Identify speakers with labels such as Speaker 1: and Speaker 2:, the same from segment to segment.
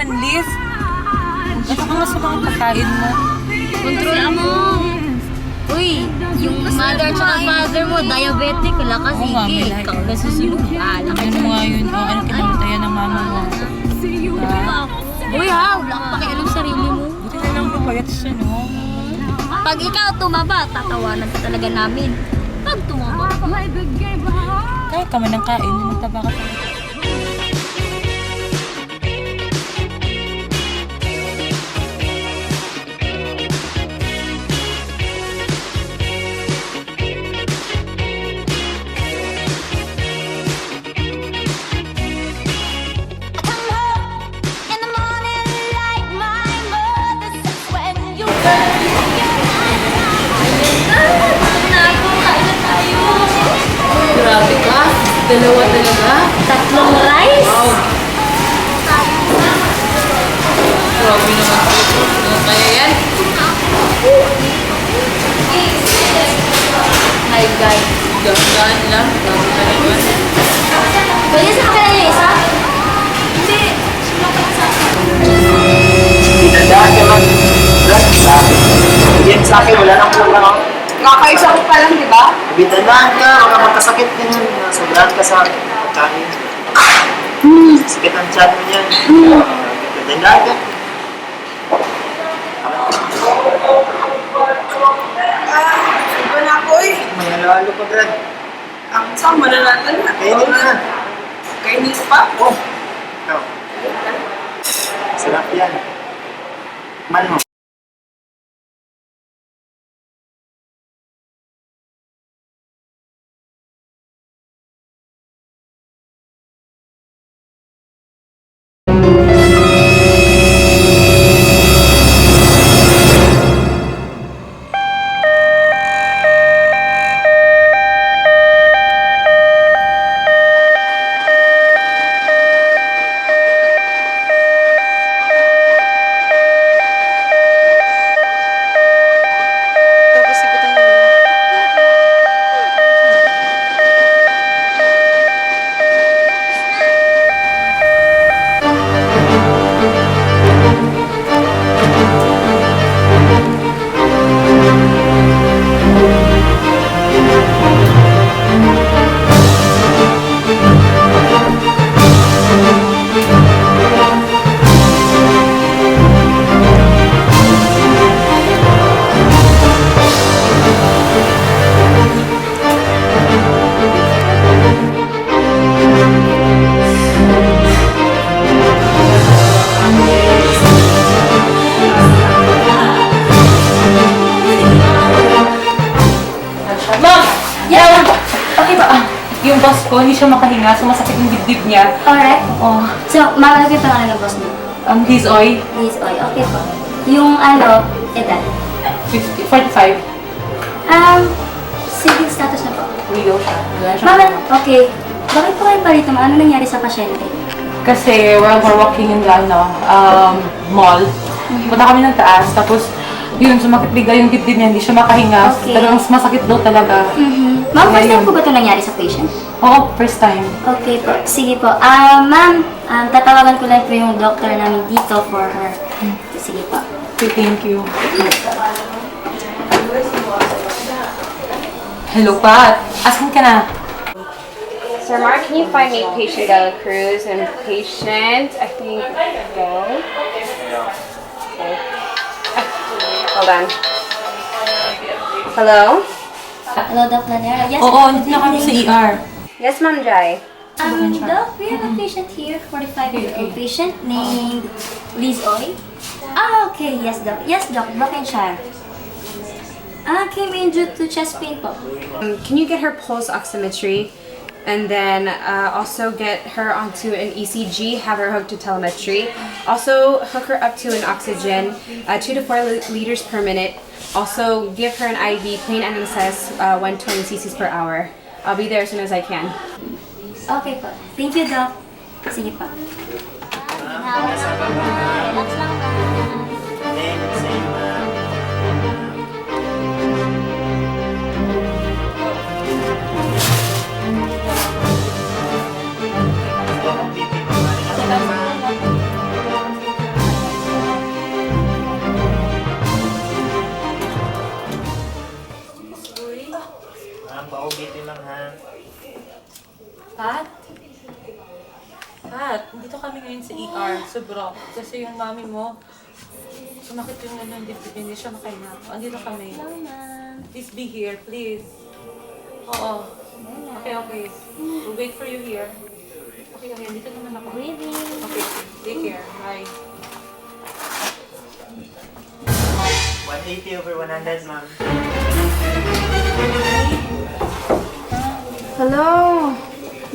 Speaker 1: Liz, ano ka nga sa mga pagkain mo?
Speaker 2: Kontrol mo! Uy, yung mother at father mo, diabetic, wala ka, sige. Ikaw na susunod.
Speaker 1: Ano nga yun? Ano kinamatayan ng mama mo?
Speaker 2: Uy ha, wala ka pakialam sa sarili mo.
Speaker 1: Buti na lang mapayat siya, no?
Speaker 2: Pag ikaw tumaba, tatawanan ka talaga namin. Pag tumaba,
Speaker 1: Kaya ka man ng kain, magtaba ka talaga.
Speaker 2: grabe ka. Dalawa talaga. Tatlong rice?
Speaker 1: Wow. Grabe naman ito. Ano kaya yan?
Speaker 2: Hi guys.
Speaker 1: Gandaan lang. Grabe ka naman.
Speaker 2: Pwede sa akin na yung isa? Hindi.
Speaker 3: Pinandaan ka lang. Yan sa akin, wala nang problema.
Speaker 4: Kakaisa ko pa lang, di ba?
Speaker 3: Pinandaan ka, baka magkasakit ka nun. Sobrahan ka sa kanin. Sakit ang tiyan mo yan. Pinandaan ka.
Speaker 4: Iba na ako eh.
Speaker 3: Manalalo ka, Brad.
Speaker 4: Ang isang mananatan na.
Speaker 3: Kainin na.
Speaker 4: Kainin ko pa?
Speaker 3: Oh. Ito. Sarap yan. Man mo.
Speaker 1: Yung boss ko, hindi siya makahinga, sumasakit yung dibdib niya.
Speaker 2: Alright.
Speaker 1: Oh,
Speaker 2: So, mamalagay pa nga ng boss mo.
Speaker 1: Liz Oy,
Speaker 2: This oil. Okay po. Yung ano, edad.
Speaker 1: 45.
Speaker 2: Civil status na po.
Speaker 1: Widow siya. Wala siya.
Speaker 2: Mama, okay. Bakit po kayo pa rito? Ano nangyari sa pasyente?
Speaker 1: Kasi we're walking in the mall. Punta kami ng taas, tapos yun, sumakit bigla yung dibdib niya, hindi siya makahinga.
Speaker 2: Okay.
Speaker 1: Talagang masakit daw talaga.
Speaker 2: Ma'am, first time
Speaker 1: Ngayon.
Speaker 2: po ba ito nangyari sa patient?
Speaker 1: Oo, first time.
Speaker 2: Okay po. Sige po. Ma'am, tatawagan ko lang po yung doctor namin dito for her. Sige po.
Speaker 1: Okay, thank you. Hello, Pat. Asan ka na?
Speaker 5: Sir Mark, can you find me patient Dela Cruz and patient, I think, go? Okay. Hold on. Hello?
Speaker 2: Hello, Doc Lanera. Yes,
Speaker 1: Oo,
Speaker 2: good
Speaker 1: hindi na kami
Speaker 2: evening.
Speaker 1: sa ER.
Speaker 5: Yes, Ma'am Jai.
Speaker 2: Doc, we have a patient here, 45-year-old patient named Liz Oy. Okay, yes, Doc. Yes, Doc, Brokenshire. Came in due to chest pain po.
Speaker 5: Can you get her pulse oximetry? And then also get her onto an ECG, have her hooked to telemetry. Also hook her up to an oxygen, 2 to 4 liters per minute. Also give her an IV, plain NSS, 120 cc's per hour. I'll be there as soon as I can.
Speaker 2: Okay po. Thank you, Doc. Sige po. Relax lang ba?
Speaker 3: Paugitin lang ha.
Speaker 1: Pat? Pat, dito kami ngayon sa ER, sobra. Kasi yung mami mo, sumakit yung dibdib, hindi siya makahinga. Andito kami. Please be here, please. Oo. Okay, okay. We'll wait for you here. Okay, okay. Dito naman ako.
Speaker 2: Breathing.
Speaker 1: Okay, take care. Bye.
Speaker 3: 180 over 100, ma'am.
Speaker 5: Hello,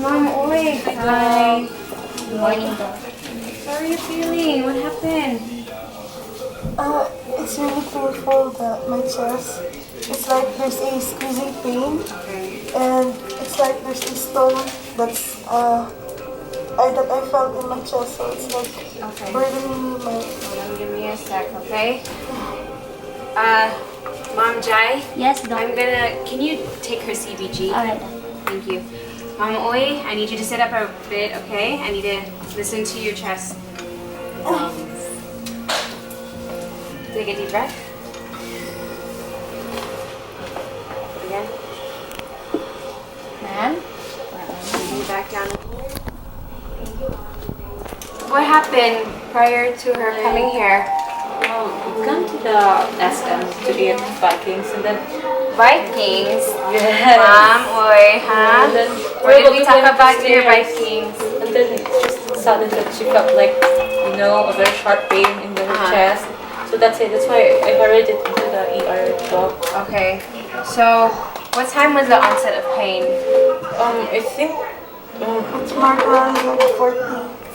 Speaker 5: Mom Oy. Hi.
Speaker 2: Good morning, Doc.
Speaker 5: How are you feeling? What happened?
Speaker 6: It's really painful, my chest. It's like there's a squeezing pain, and it's like there's a stone that's that I felt in my chest, so it's like
Speaker 5: Okay.
Speaker 6: burdening me.
Speaker 5: Hold on, give me a sec, okay? Mom Jai,
Speaker 2: Yes, Doc.
Speaker 5: can you take her CBG?
Speaker 2: Alright, Doc.
Speaker 5: Thank you. Mom Oy, I need you to sit up a bit, okay? I need to listen to your chest. Take a deep breath. Again.
Speaker 2: Ma'am?
Speaker 5: Lay back down. What happened prior to her coming here?
Speaker 1: We come to the SM to eat Vikings and then
Speaker 5: Vikings?
Speaker 1: yes.
Speaker 5: Mom Oy, huh?
Speaker 1: And then
Speaker 5: Where did we talk
Speaker 1: went
Speaker 5: about your
Speaker 1: upstairs.
Speaker 5: Vikings?
Speaker 1: And then it just suddenly that she felt like, a very sharp pain in the chest. So that's it. That's why I hurried it into the ER doc.
Speaker 5: Okay. So, what time was the onset of pain?
Speaker 1: I think
Speaker 6: It's more than like 40.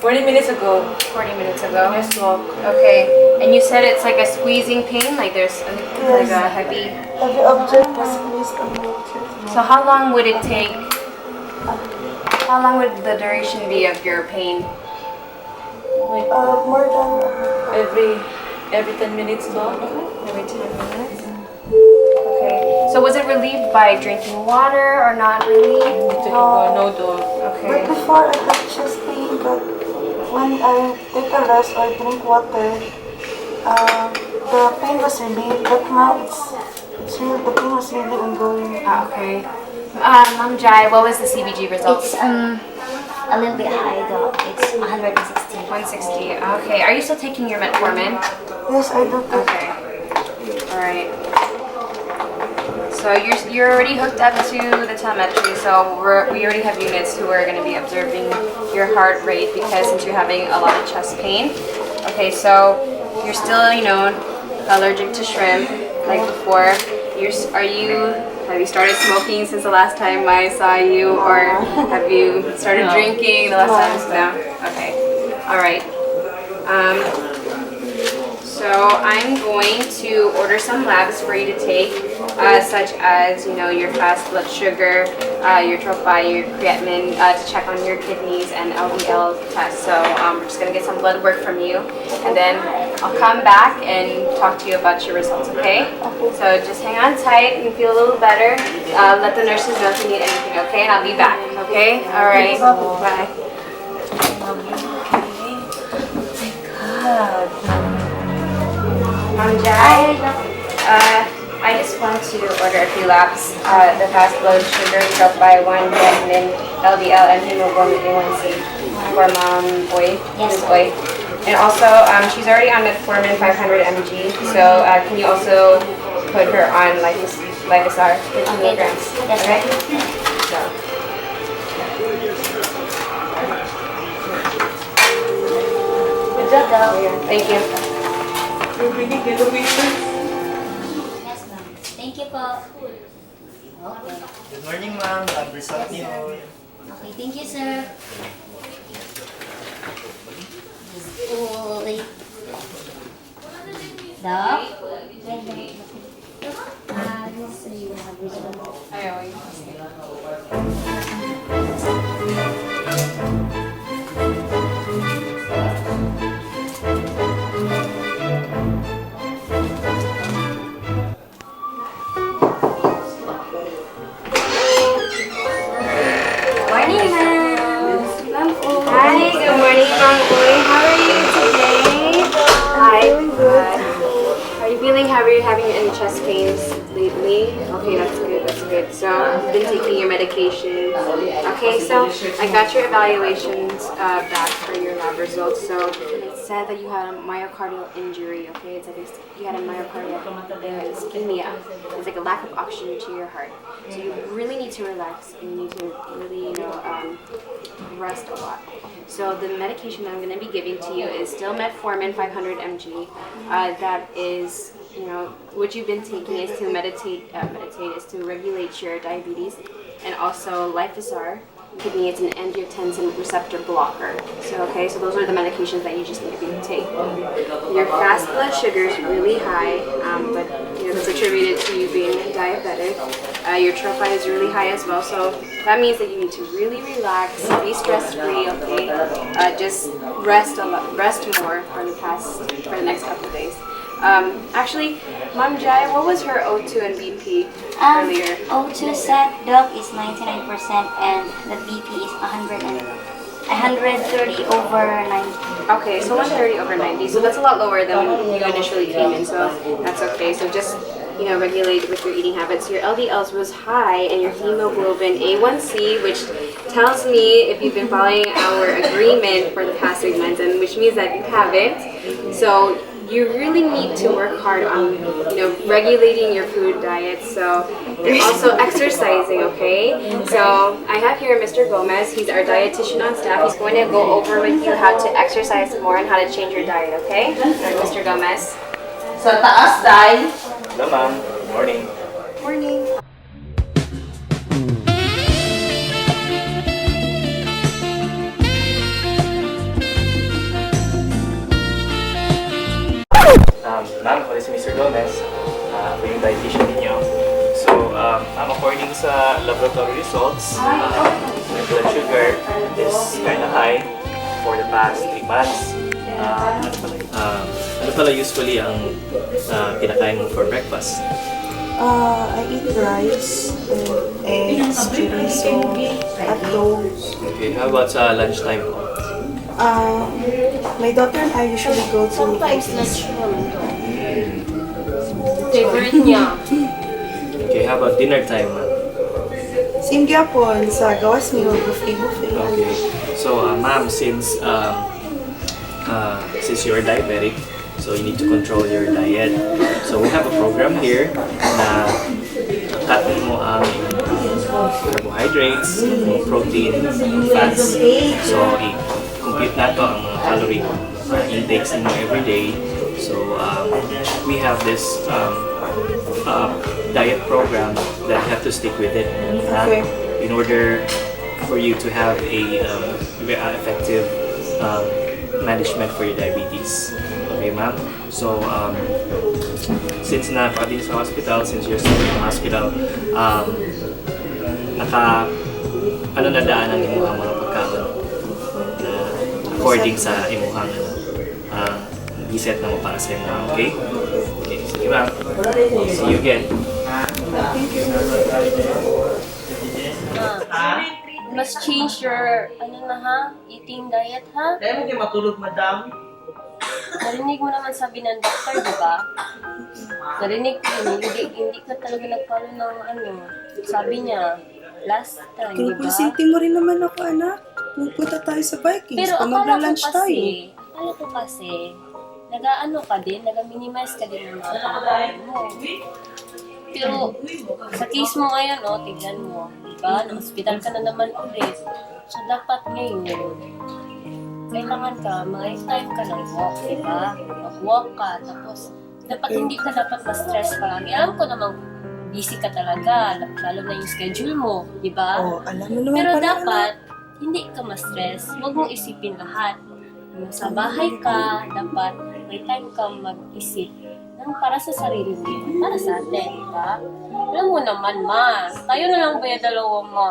Speaker 1: 40 minutes ago.
Speaker 5: 40 minutes ago.
Speaker 1: Yes, doc.
Speaker 5: Okay. And you said it's like a squeezing pain? Like there's like a heavy...
Speaker 6: Every object was squeezed on my chest.
Speaker 5: So how long would it take? How long would the duration be of your pain?
Speaker 1: Like
Speaker 6: More than
Speaker 1: every 10 minutes, doc.
Speaker 5: Every 10 minutes? Okay. So was it relieved by drinking water or not relieved?
Speaker 1: No, doc.
Speaker 6: But
Speaker 5: Okay.
Speaker 6: before I got chest pain, but when I take a rest or drink water, the pain was relieved. But now the pain was really ongoing.
Speaker 5: Okay. Mom Jai, what was the CBG results?
Speaker 2: It's a little bit high, Doc. It's 160.
Speaker 5: 160. Okay. Are you still taking your metformin?
Speaker 6: Yes, I do.
Speaker 5: Okay. All right. So you're already hooked up to the telemetry. So we already have units who are going to be observing your heart rate because since you're having a lot of chest pain. Okay. So you're still allergic to shrimp like before. Have you started smoking since the last time I saw you, or have you started drinking the last time? No. Okay. All right. So I'm going to order some labs for you to take, such as your fast blood sugar, your troponin, your creatinine, to check on your kidneys and LDL test. So we're just gonna get some blood work from you, and then I'll come back and talk to you about your results. Okay? So just hang on tight and feel a little better. Let the nurses know if you need anything. Okay? And I'll be back. Okay? All right. Bye. Jai, I just want to order a few labs. The fast blood sugar, troponin, creatinine, LDL, and hemoglobin A1C for Mom Oy.
Speaker 2: Yes.
Speaker 5: Ms. Oy. And also, she's already on metformin 500 mg. So can you also put her on Liposar 50 milligrams?
Speaker 2: Yes,
Speaker 5: Okay. So.
Speaker 1: Good job, Doc.
Speaker 5: Thank you.
Speaker 1: You're bringing innovations.
Speaker 2: Yes, ma'am. Thank you po. Okay.
Speaker 3: Good morning, ma'am. Lab result niyo.
Speaker 2: Okay, thank you, sir. Uy. Doc? This is your result.
Speaker 5: Ayaw.
Speaker 2: Morning, ma'am. Ma'am, oh.
Speaker 5: Hi, good morning, Ma'am Uy. How are you today? Hi. Are you feeling heavy? Having any chest pains lately? Okay, that's good. That's good. So you've been taking your medication. Okay, so I got your evaluations back for your lab results. So it said that you had a myocardial injury. Okay, it's like you had a myocardial ischemia. It's like a lack of oxygen to your heart. So you really need to relax and you need to really, rest a lot. So the medication that I'm going to be giving to you is still metformin 500 mg. That is, what you've been taking is to meditate is to regulate your diabetes, and also Liposar, kidney, it's an angiotensin receptor blocker. So those are the medications that you just need to take. Your fast blood sugar is really high, but that's attributed to you being diabetic. Your troponin is really high as well, so that means that you need to really relax, be stress-free. Okay, just rest more for the next couple of days. Actually, Mom Jai, what was her O2 and BP earlier?
Speaker 2: O2 set, Doc, is 99% and the BP is 130 over 90.
Speaker 5: Okay, so 130 over 90. So that's a lot lower than when you initially came in, so that's okay. So just, regulate with your eating habits. Your LDLs was high and your hemoglobin A1C, which tells me if you've been following our agreement for the past 3 months, and which means that you haven't. So you really need to work hard on, regulating your food diet. So you're also exercising, okay? So I have here Mr. Gomez. He's our dietitian on staff. He's going to go over with you how to exercise more and how to change your diet, okay? Mr. Gomez.
Speaker 4: Sa taas, Day.
Speaker 3: Hello, ma'am. Good morning.
Speaker 4: Morning.
Speaker 3: Ma'am, ako si Mr. Gomez. Ako yung dietitian ninyo. So, ma'am, according sa laboratory results, my blood sugar is kind of high for the past 3 months. Ano pala usually ang kinakain mo for breakfast?
Speaker 6: I eat rice and eggs, chorizo, hotdog.
Speaker 3: Okay, how about sa lunchtime po?
Speaker 6: My daughter and I usually go to
Speaker 1: Favorite niya.
Speaker 3: Okay, how about dinner time, ma'am?
Speaker 6: Same gyapon sa gawas mi buffet.
Speaker 3: Okay. So, ma'am, since you're diabetic, so you need to control your diet. So we have a program here na cut mo ang carbohydrates, protein, fats. So i-compute na to ang mga calorie intakes mo every day. So we have this diet program that you have to stick with it in order for you to have a effective management for your diabetes. Okay, ma'am? So, since na-din sa hospital, since you're still in the hospital, nadaanan mo ang mga pagkaon na according sa imuhang reset na mo para sa imuhang, okay? Okay, sige ma'am. See you again.
Speaker 7: Must change your, eating diet, ha?
Speaker 4: Dahil mo kayo matulog, madam.
Speaker 7: Narinig mo naman sabi ng doctor, di ba? Narinig ko yun, hindi ka talaga nag-follow ng sabi niya, last time, di ba?
Speaker 6: Kinukonsinti mo rin naman ako, anak. Pupunta tayo sa Vikings.
Speaker 7: Pero akala ko
Speaker 6: Mag-lunch tayo.
Speaker 7: kasi, ano to kasi, nag-ano ka din, nag-minimize ka din ng mga pagkain mo. Pero sa case mo ngayon, tignan mo, diba? Na-hospital ka na naman ulit. So, dapat ngayon, kailangan ka, may time ka ng walk, diba? Mag-walk ka, tapos dapat hindi ka dapat ma-stress palagi. Alam ko namang busy ka talaga, lalo na yung schedule mo, diba?
Speaker 6: Alam mo naman
Speaker 7: Pero
Speaker 6: pala,
Speaker 7: dapat, hindi ka ma-stress. Huwag mong isipin lahat. Sa bahay ka, dapat may time kang mag-isip ng para sa sarili mo, para sa atin, diba? Alam mo naman, ma, tayo na lang ba yung dalawa, ma?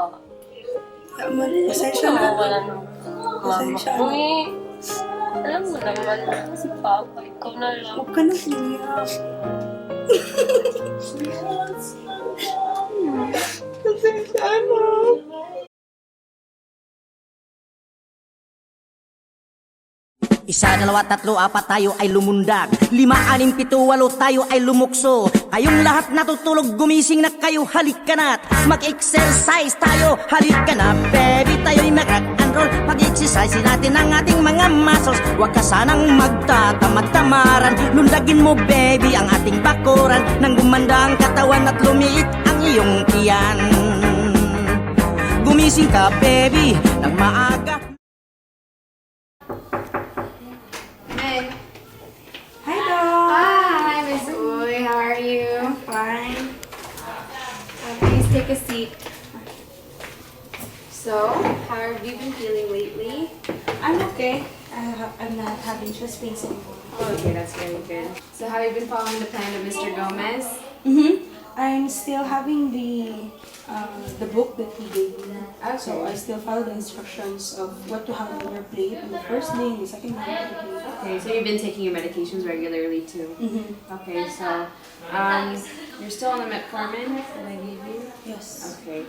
Speaker 6: Pasensya na.
Speaker 7: Wala nang mama
Speaker 6: Pasensya
Speaker 7: ko
Speaker 6: na.
Speaker 7: eh. Alam mo naman, si Papa, ikaw na lang.
Speaker 6: Huwag ka na umiyak. Pasensya na.
Speaker 8: Isa, dalawa, tatlo, apat tayo ay lumundag. 5, 6, 7, 8 tayo ay lumukso. Kayong lahat natutulog, gumising na kayo, halika na't mag-exercise tayo, halika na baby, tayo'y mag-rock and roll. Mag-exercise natin ang ating mga muscles. Huwag ka sanang magtatamad-tamaran. Lundagin mo baby ang ating bakuran, nang gumanda ang katawan at lumiit ang iyong tiyan. Gumising ka baby ng maaga.
Speaker 5: Hi, Doc. Hi, Miss Uy. How are you?
Speaker 2: Fine.
Speaker 5: Please take a seat. So, how have you been feeling lately?
Speaker 9: I'm okay. I'm not having chest pains anymore.
Speaker 5: Oh, okay, that's very good. So, have you been following the plan of Mr. Gomez?
Speaker 9: I'm still having the book that he gave me.
Speaker 5: Okay.
Speaker 9: So I still follow the instructions of what to have on your plate, the first day, the second day, the third day.
Speaker 5: Okay, so you've been taking your medications regularly too. Okay, so you're still on the metformin that I gave you?
Speaker 9: Yes.
Speaker 5: Okay.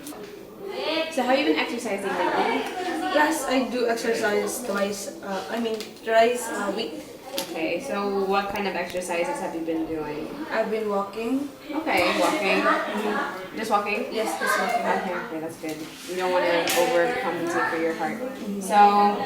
Speaker 5: So have you been exercising lately?
Speaker 9: Yes, I do exercise thrice a week.
Speaker 5: Okay, so what kind of exercises have you been doing?
Speaker 9: I've been walking.
Speaker 5: Okay, walking. Just walking?
Speaker 9: Yes, just walking.
Speaker 5: Okay, that's good. You don't want to overcompensate for your heart. So,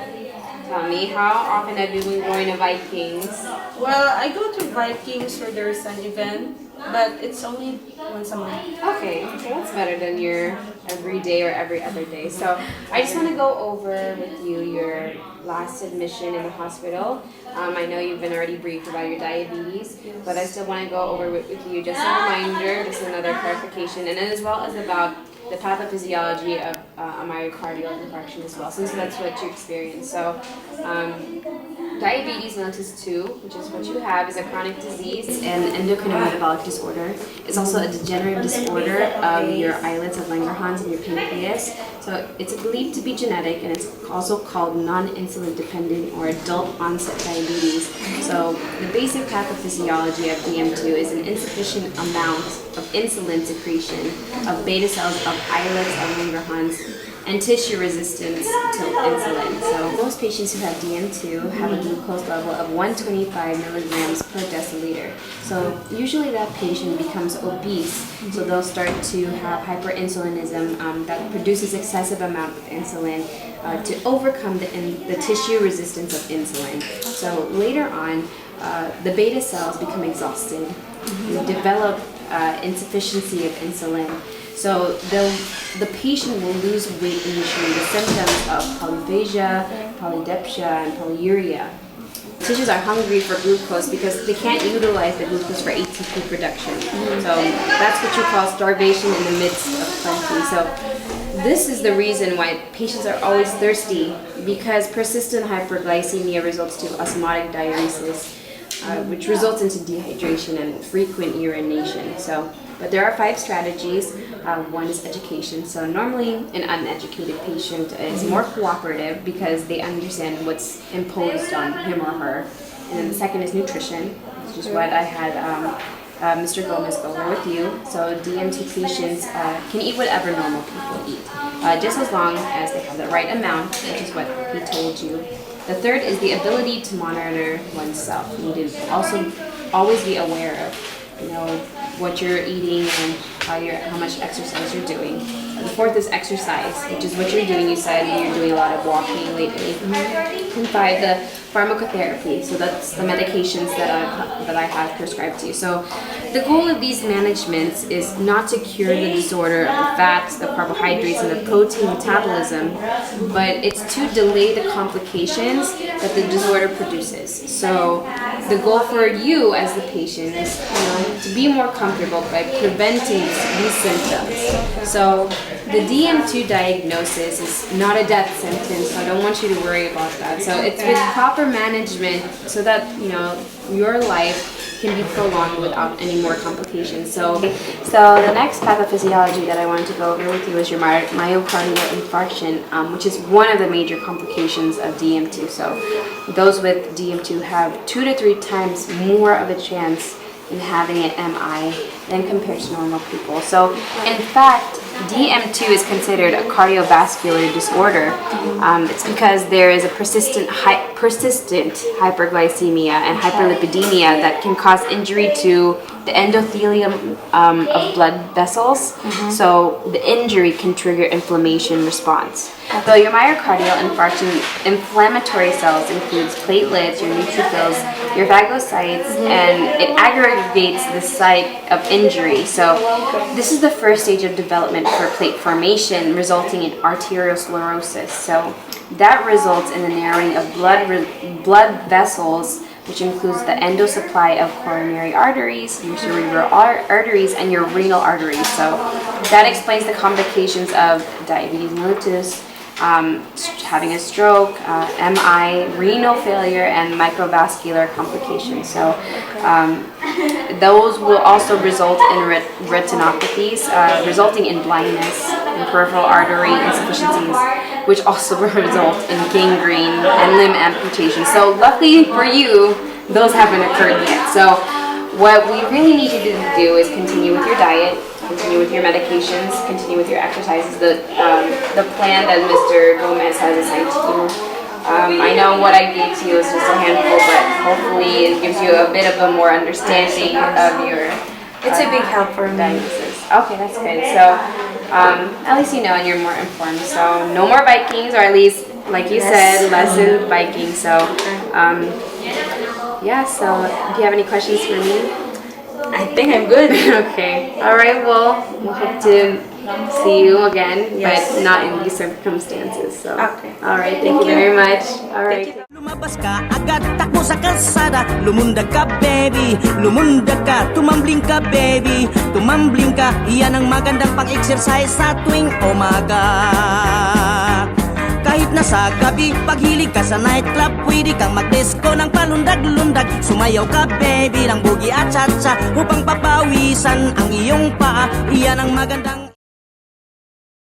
Speaker 5: tell me, how often have you been going to Vikings?
Speaker 9: Well, I go to Vikings where there's an event, but it's only once a month.
Speaker 5: Okay, that's better than your every day or every other day. So, I just want to go over with you your last admission in the hospital. I know you've been already briefed about your diabetes, but I still want to go over with you just a reminder, just another clarification, and then as well as about the pathophysiology of a myocardial infarction as well, since that's what you experienced. So, diabetes mellitus 2, which is what you have, is a chronic disease and endocrinometabolic disorder. It's also a degenerative disorder of your islets of Langerhans and your pancreas. So it's believed to be genetic, and it's also called non-insulin dependent or adult onset diabetes. So the basic pathophysiology of DM2 is an insufficient amount of insulin secretion of beta cells of islets of Langerhans and tissue resistance to insulin. So most patients who have DM2 have a glucose level of 125 milligrams per deciliter. So usually that patient becomes obese, so they'll start to have hyperinsulinism that produces excessive amount of insulin to overcome the tissue resistance of insulin. So later on, the beta cells become exhausted, develop insufficiency of insulin. So the patient will lose weight initially. The symptoms of polyphagia, polydipsia, and polyuria. Tissues are hungry for glucose because they can't utilize the glucose for ATP production. So that's what you call starvation in the midst of plenty. So this is the reason why patients are always thirsty, because persistent hyperglycemia results to osmotic diuresis, which results into dehydration and frequent urination. But there are 5 strategies. One is education. So normally an uneducated patient is more cooperative because they understand what's imposed on him or her. And then the second is nutrition, which is what I had Mr. Gomez go over with you. So DM2 patients can eat whatever normal people eat, just as long as they have the right amount, which is what he told you. The third is the ability to monitor oneself. You need to also always be aware of, what you're eating and how much exercise you're doing. The fourth is exercise, which is what you're doing. You said you're doing a lot of walking lately. And five, the pharmacotherapy. So that's the medications that I have prescribed to you. So the goal of these managements is not to cure the disorder of the fats, the carbohydrates, and the protein metabolism, but it's to delay the complications that the disorder produces. So the goal for you as the patient is, to be more comfortable by preventing these symptoms. So the DM2 diagnosis is not a death sentence, so I don't want you to worry about that. So it's with proper management so that, your life can be prolonged without any more complications. So the next pathophysiology that I wanted to go over with you is your myocardial infarction, which is one of the major complications of DM2. So those with DM2 have 2 to 3 times more of a chance in having an MI than compared to normal people. So in fact, DM2 is considered a cardiovascular disorder. It's because there is a persistent hyperglycemia and hyperlipidemia that can cause injury to the endothelium of blood vessels. So the injury can trigger inflammation response. So your myocardial infarction inflammatory cells includes platelets, your neutrophils, your phagocytes, and it aggregates the site of injury. So this is the first stage of development for plate formation, resulting in arteriosclerosis. So that results in the narrowing of blood vessels, which includes the endosupply of coronary arteries, your cerebral arteries, and your renal arteries. So that explains the complications of diabetes mellitus, having a stroke, MI, renal failure, and microvascular complications. So those will also result in retinopathies, resulting in blindness and peripheral artery insufficiencies, which also result in gangrene and limb amputation. So luckily for you, those haven't occurred yet. So what we really need you to do is continue with your diet, continue with your medications, continue with your exercises, the plan that Mr. Gomez has assigned to you. I know what I gave to you is just a handful, but hopefully it gives you a bit of a more understanding of your
Speaker 1: It's a big help for me.
Speaker 5: diagnosis. Okay, that's good. So at least you know and you're more informed. So no more Vikings, or at least, like you said, less in biking. So yeah, so do you have any questions for me?
Speaker 1: I think I'm good.
Speaker 5: Okay. All right. Well, we'll hope to see you again, but not in these circumstances. So.
Speaker 1: Okay.
Speaker 5: All right. Thank you very much. All right.
Speaker 8: Lumabas ka, agad takbo sa kalsada. Lumundag ka baby, lumundag ka. Tumambling ka baby, tumambling ka. Iyan ang magandang pang-exercise sa tuwing umaga. Kahit nasa gabi, paghilig ka sa nightclub, pwede kang mag-disco ng palundag-lundag. Sumayaw ka baby ng boogie at cha-cha upang papawisan ang iyong paa. Iyan ang magandang...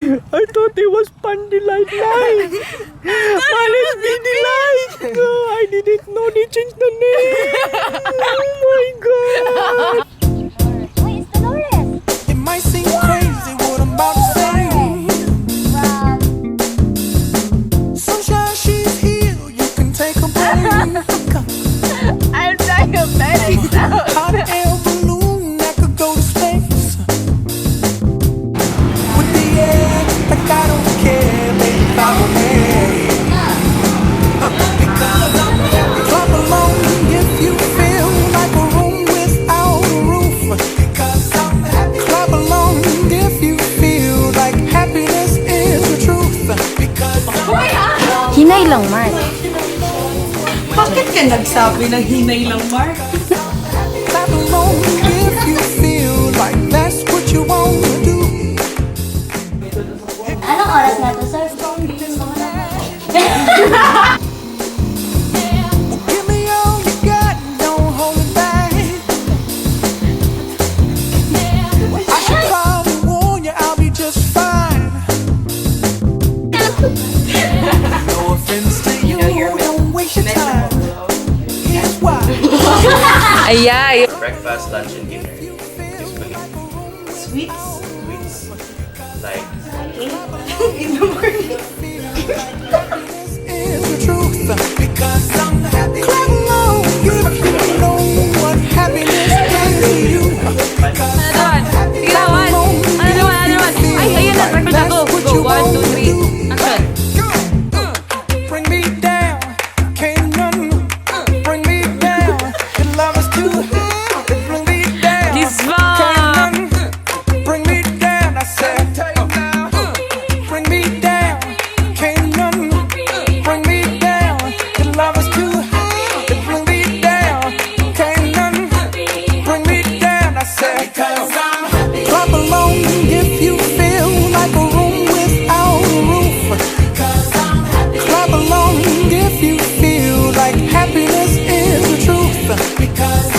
Speaker 8: I thought it was Pandelight Light. Palis Light. No, I didn't know they changed the name. Oh my God.
Speaker 2: Wait, it's Dolores.
Speaker 10: It might seem crazy what I'm about to say. Sunshine, she's here. You can take a break.
Speaker 2: I'm diabetic now.
Speaker 10: Hot air balloon that could go to space. With the air, like I don't care, baby, follow me. Because I'm happy. Clap along if you feel like a room without a roof. Because I'm happy. Clap along if you feel like happiness is the truth. Because I'm
Speaker 2: Hinay lang, Mark.
Speaker 1: Bakit ka nagsabi ng hinay lang, Mark?
Speaker 10: clap along if you feel like that's what you want to do.
Speaker 2: Anong oras na to, sir?
Speaker 10: Give me all you got, don't hold it back. I should probably warn you, I'll be just fine. No offense to you, don't waste your time. Here's why.
Speaker 3: Breakfast, lunch, and dinner. Usually.
Speaker 1: Sweets?
Speaker 3: Sweets. Like,
Speaker 1: In the morning.
Speaker 10: Is the truth because I'm happy. Clap along if you know what happiness is to you. Because I'm happy. Clap along if you feel like 'Cause